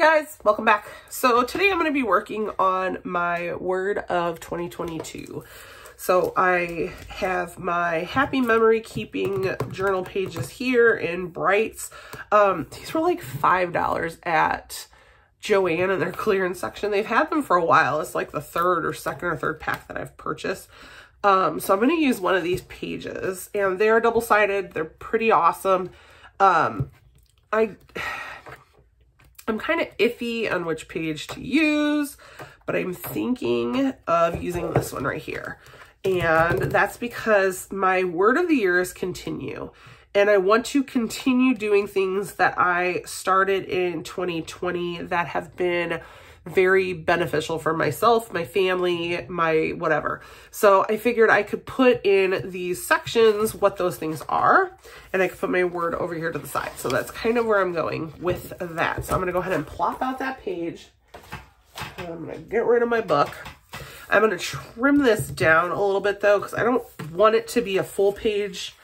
guys, welcome back. So today I'm going to be working on my word of 2022. So I have my happy memory keeping journal pages here in Brights. These were like $5 at Joann in their clearance section. They've had them for a while. It's like the second or third pack that I've purchased. So I'm going to use one of these pages, and they're double-sided. They're pretty awesome. I'm kind of iffy on which page to use, but I'm thinking of using this one right here. And that's because my word of the year is continue. And I want to continue doing things that I started in 2020 that have been very beneficial for myself, my family, my whatever. So I figured I could put in these sections what those things are, and I could put my word over here to the side. So that's kind of where I'm going with that. So I'm gonna go ahead and plop out that page. And I'm gonna get rid of my book. I'm gonna trim this down a little bit though, because I don't want it to be a full page.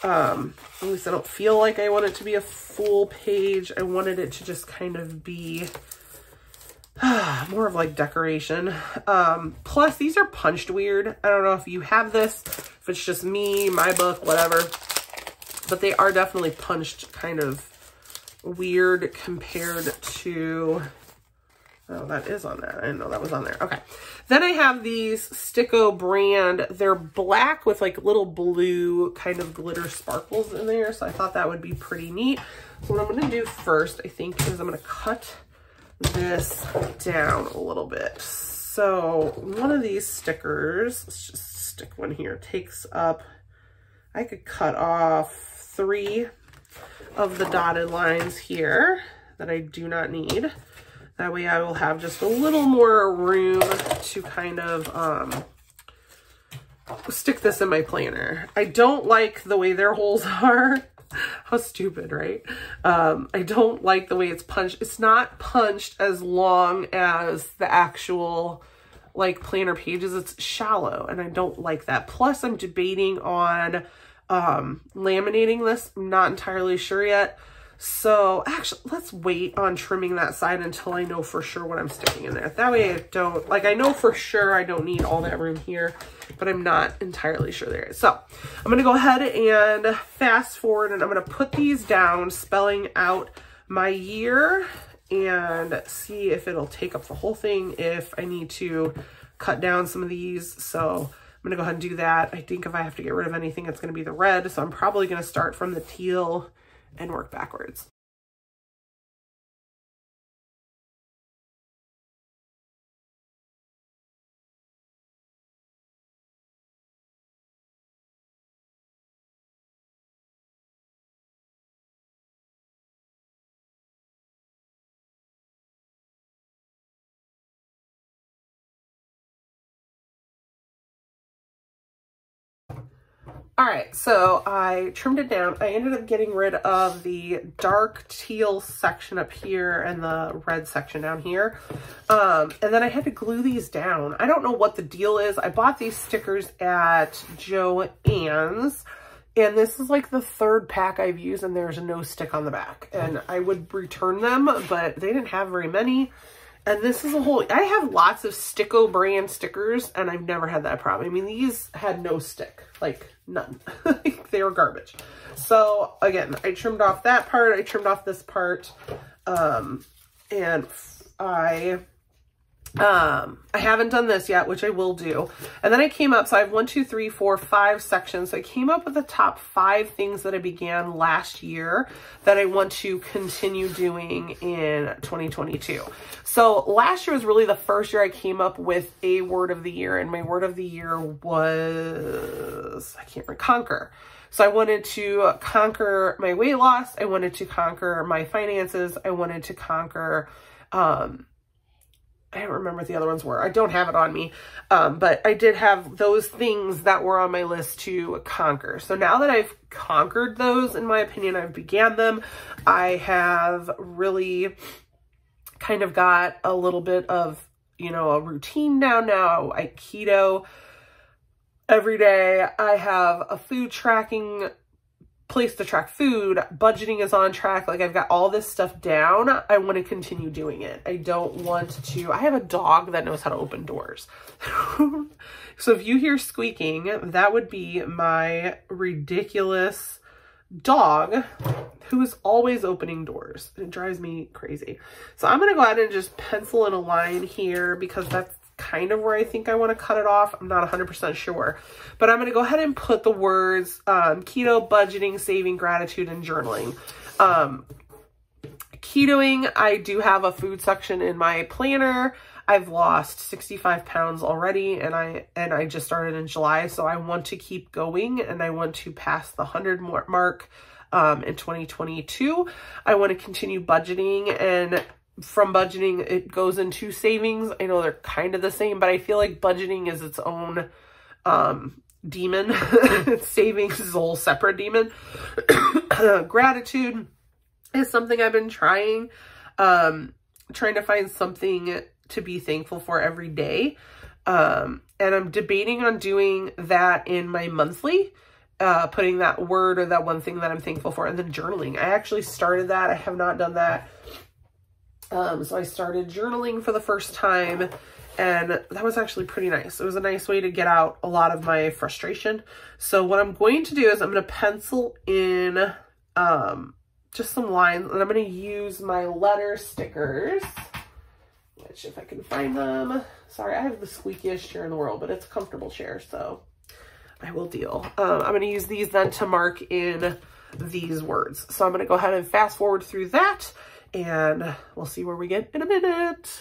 At least I don't feel like I want it to be a full page. I wanted it to just kind of be more of like decoration. Plus these are punched weird. I don't know if you have this, if it's just me, my book, whatever, but they are definitely punched kind of weird compared to, oh, that is on there. I didn't know that was on there. Okay. Then I have these Sticko brand. They're black with like little blue kind of glitter sparkles in there. So I thought that would be pretty neat. So what I'm going to do first, I think, is I'm going to cut this down a little bit. So one of these stickers, let's just stick one here, takes up, I could cut off 3 of the dotted lines here that I do not need. That way I will have just a little more room to kind of stick this in my planner. I don't like the way their holes are. How stupid, right? I don't like the way it's punched. It's not punched as long as the actual like planner pages. It's shallow and I don't like that. Plus I'm debating on laminating this. I'm not entirely sure yet. So actually, let's wait on trimming that side until I know for sure what I'm sticking in there. That way I don't, like, I know for sure I don't need all that room here, but I'm not entirely sure there is. So I'm going to go ahead and fast forward, and I'm going to put these down, spelling out my year, and see if it'll take up the whole thing, if I need to cut down some of these. So I'm going to go ahead and do that. I think if I have to get rid of anything, it's going to be the red. So I'm probably going to start from the teal and work backwards. All right, so I trimmed it down. I ended up getting rid of the dark teal section up here and the red section down here. And then I had to glue these down. I don't know what the deal is. I bought these stickers at Joann's, and this is like the 3rd pack I've used, and there's no stick on the back. And I would return them, but they didn't have very many. And this is a whole, I have lots of Sticko brand stickers, and I've never had that problem. I mean, these had no stick, like none. They were garbage. So again, I trimmed off that part. I trimmed off this part. And I haven't done this yet, which I will do. And then I came up, so I have 1, 2, 3, 4, 5 sections. So I came up with the top 5 things that I began last year that I want to continue doing in 2022. So last year was really the first year I came up with a word of the year, and my word of the year was, I can't remember, conquer. So I wanted to conquer my weight loss. I wanted to conquer my finances. I wanted to conquer, I don't remember what the other ones were. I don't have it on me, but I did have those things that were on my list to conquer. So now that I've conquered those, in my opinion, I've began them, I have really kind of got a little bit of, you know, a routine down now. I keto every day. I have a food tracking place to track food, budgeting is on track. Like I've got all this stuff down. I want to continue doing it. I don't want to, I have a dog that knows how to open doors. So if you hear squeaking, that would be my ridiculous dog who is always opening doors. It drives me crazy. So I'm going to go ahead and just pencil in a line here because that's kind of where I think I want to cut it off. I'm not 100% sure, but I'm going to go ahead and put the words keto, budgeting, saving, gratitude, and journaling. Ketoing, I do have a food section in my planner. I've lost 65 pounds already, and I just started in July, so I want to keep going, and I want to pass the 100 mark in 2022. I want to continue budgeting, and from budgeting, it goes into savings. I know they're kind of the same, but I feel like budgeting is its own demon. Savings is a whole separate demon. Gratitude is something I've been trying to find something to be thankful for every day. And I'm debating on doing that in my monthly, putting that word or that one thing that I'm thankful for, and then journaling. I actually started that. I have not done that. So I started journaling for the first time, and that was actually pretty nice. It was a nice way to get out a lot of my frustration. So what I'm going to do is I'm going to pencil in just some lines, and I'm going to use my letter stickers, which if I can find them, sorry, I have the squeakiest chair in the world, but it's a comfortable chair, so I will deal. I'm going to use these then to mark in these words. So I'm going to go ahead and fast forward through that, and we'll see where we get in a minute.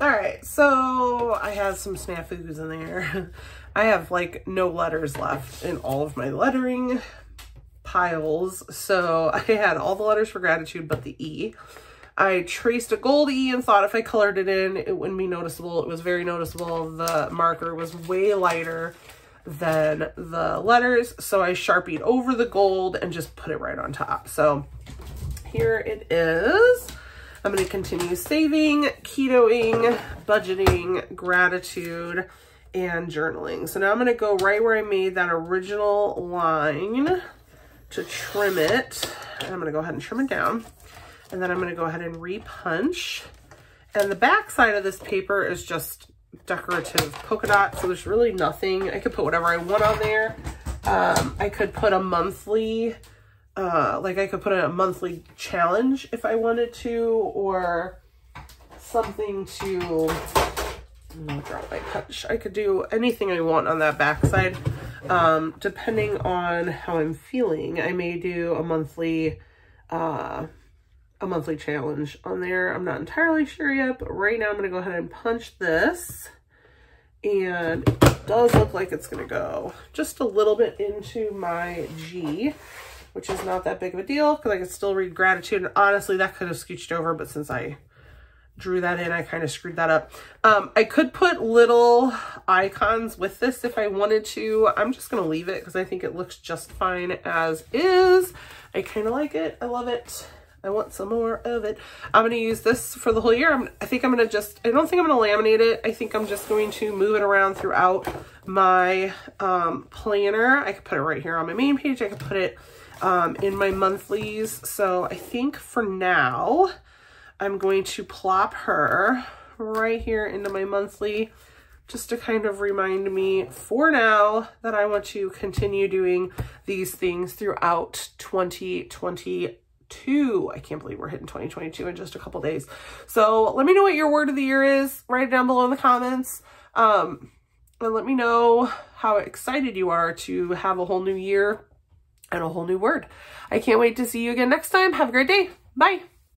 All right, so I have some snafus in there. I have like no letters left in all of my lettering piles. So I had all the letters for gratitude but the E. I traced a gold E and thought if I colored it in, it wouldn't be noticeable. It was very noticeable. The marker was way lighter than the letters. So I Sharpied over the gold and just put it right on top. So here it is. I'm going to continue saving, ketoing, budgeting, gratitude, and journaling. So now I'm going to go right where I made that original line to trim it. And I'm going to go ahead and trim it down. And then I'm going to go ahead and repunch. And the back side of this paper is just decorative polka dot. So there's really nothing. I could put whatever I want on there. I could put a monthly... I could put in a monthly challenge if I wanted to, or something to drop my punch. I could do anything I want on that backside, depending on how I'm feeling. I may do a monthly challenge on there. I'm not entirely sure yet, but right now I'm going to go ahead and punch this, and it does look like it's going to go just a little bit into my G, which is not that big of a deal because I can still read gratitude. And honestly, that could have scooched over, but since I drew that in, I kind of screwed that up. I could put little icons with this if I wanted to. I'm just going to leave it because I think it looks just fine as is. I kind of like it. I love it. I want some more of it. I'm going to use this for the whole year. I don't think I'm going to laminate it. I think I'm just going to move it around throughout my planner. I could put it right here on my main page. I could put it in my monthlies. So I think for now, I'm going to plop her right here into my monthly just to kind of remind me for now that I want to continue doing these things throughout 2022. I can't believe we're hitting 2022 in just a couple days. So let me know what your word of the year is. Write it down below in the comments. And let me know how excited you are to have a whole new year and a whole new word. I can't wait to see you again next time. Have a great day. Bye.